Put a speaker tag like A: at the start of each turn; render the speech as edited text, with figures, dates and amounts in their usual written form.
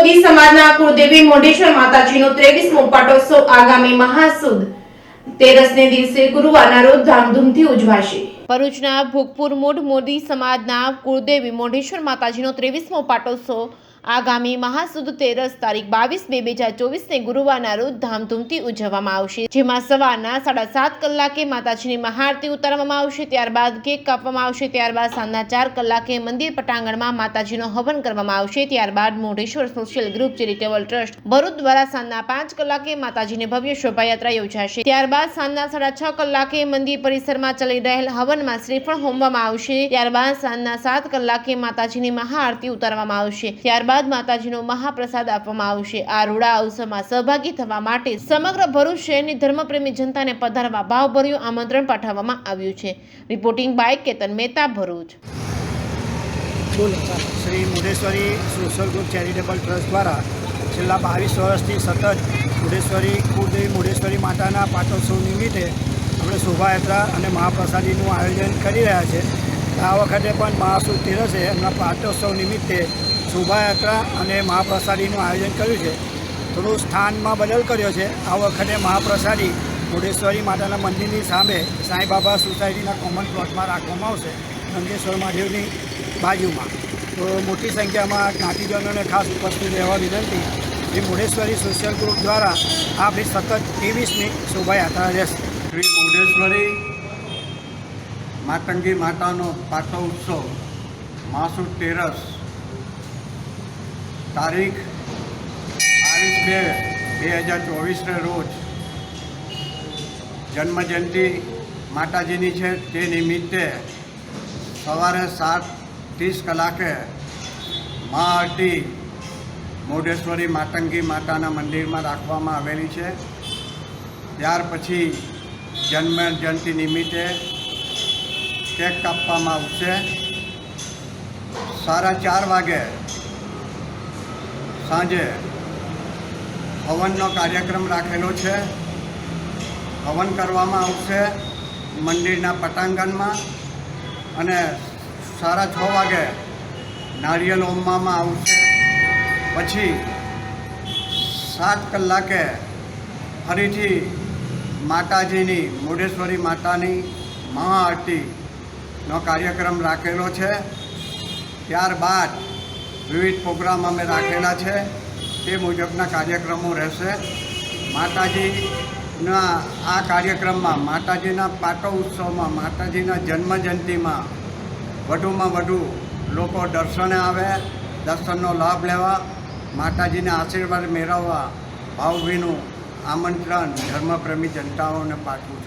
A: મોદી સમાજના કુળદેવી મોઢેશ્વર માતાજીનો 23મો પાટોત્સવ આગામી મહાસુદ તેરસને દિવસે ગુરુવારના રોજ ધામધૂમથી ઉજવાશે। ભરૂચના ભોગપુર મૂળ મોદી સમાજના કુળદેવી મોઢેશ્વર માતાજીનો 23મો પાટોત્સવ આગામી મહાસુદ તેરસ તારીખ 22/2/2024ને ગુરુવારના રોજ ધામધૂમથી ઉજવવામાં આવશે, જેમાં સવારના 7:30 કલાકે માતાજીની મહાઆરતી ઉતારવામાં આવશે, ત્યારબાદ કેક કાપવામાં આવશે, ત્યારબાદ સાંજના 4 કલાકે મંદિર પટાંગણમાં માતાજીનો હવન કરવામાં આવશે, ત્યારબાદ Modheshwar social group charitable trust Bharuch દ્વારા સાંજના 5 કલાકે માતાજીને ભવ્ય શોભાયાત્રા યોજાશે, ત્યારબાદ સાંજના 6:30 કલાકે મંદિર પરિસરમાં ચાલી રહેલ હવનમાં શ્રીફળ હોમવામાં આવશે, ત્યારબાદ સાંજના 7 કલાકે માતાજીની મહાઆરતી ઉતારવામાં આવશે, ત્યારબાદ માતાજીનો મહાપ્રસાદ આપવામાં આવશે। આ રૂડા અવસરમાં સહભાગી થવા માટે સમગ્ર ભરૂચ શહેરની ધર્મપ્રેમી જનતાને પધારવા ભાવભર્યું આમંત્રણ પાઠવવામાં આવ્યું છે। Reporting by Ketan Mehta, Bharuch.
B: Shri Modheshwari social group charitable trust દ્વારા છેલ્લા 22 વર્ષથી સતત મોઢેશ્વરી કુળદેવી મોઢેશ્વરી માતાના પાટોત્સવ નિમિત્તે આપણે શોભાયાત્રા અને મહાપ્રસાદીનું આયોજન કરી રહ્યા છે। આ વખતે પણ મહાસુદ તેરસે એમના પાટોત્સવ નિમિત્તે શોભાયાત્રા અને મહાપ્રસાદીનું આયોજન કર્યું છે। થોડું સ્થાનમાં બદલ કર્યો છે। આ વખતે મહાપ્રસાદી મોઢેશ્વરી માતાના મંદિરની સામે સાંઈબાબા સોસાયટીના કોમન પ્લોટમાં રાખવામાં આવશે, નંદેશ્વર મહાદેવની બાજુમાં। તો મોટી સંખ્યામાં જ્ઞાતિજનોને ખાસ ઉપસ્થિત રહેવા વિનંતી। એ મોઢેશ્વરી સોશિયલ ગ્રુપ દ્વારા આપણી સતત 23મી શોભાયાત્રા રહેશે।
C: શ્રી મોઢેશ્વરી માતંગી માતાનો પાટો ઉત્સવ મહાસુદ તેરસ તારીખ 22/2/2024ને રોજ જન્મજયંતિ માતાજીની છે, તે નિમિત્તે સવારે 7:30 કલાકે મહાઆરતી મોઢેશ્વરી માતંગી માતાના મંદિરમાં રાખવામાં આવેલી છે। ત્યાર પછી જન્મજયંતિ નિમિત્તે કેક કાપવામાં આવશે। 4:30 વાગે સાંજે હવનનો કાર્યક્રમ રાખેલો છે। હવન કરવામાં આવશે મંદિરના પટાંગણમાં અને 6:30 વાગે નારિયેલ હોમવામાં આવશે। પછી 7 કલાકે ફરીથી માતાજીની મોઢેશ્વરી માતાની મહાઆરતીનો કાર્યક્રમ રાખેલો છે। ત્યારબાદ વિવિધ પ્રોગ્રામ અમે રાખેલા છે, તે મુજબના કાર્યક્રમો રહેશે। માતાજીના આ કાર્યક્રમમાં માતાજીના પાટો ઉત્સવમાં માતાજીના જન્મજયંતિમાં વધુમાં વધુ લોકો દર્શને આવે, દર્શનનો લાભ લેવા, માતાજીના આશીર્વાદ મેળવવા ભાવભીનું આમંત્રણ ધર્મપ્રેમી જનતાઓને પાઠવું છું।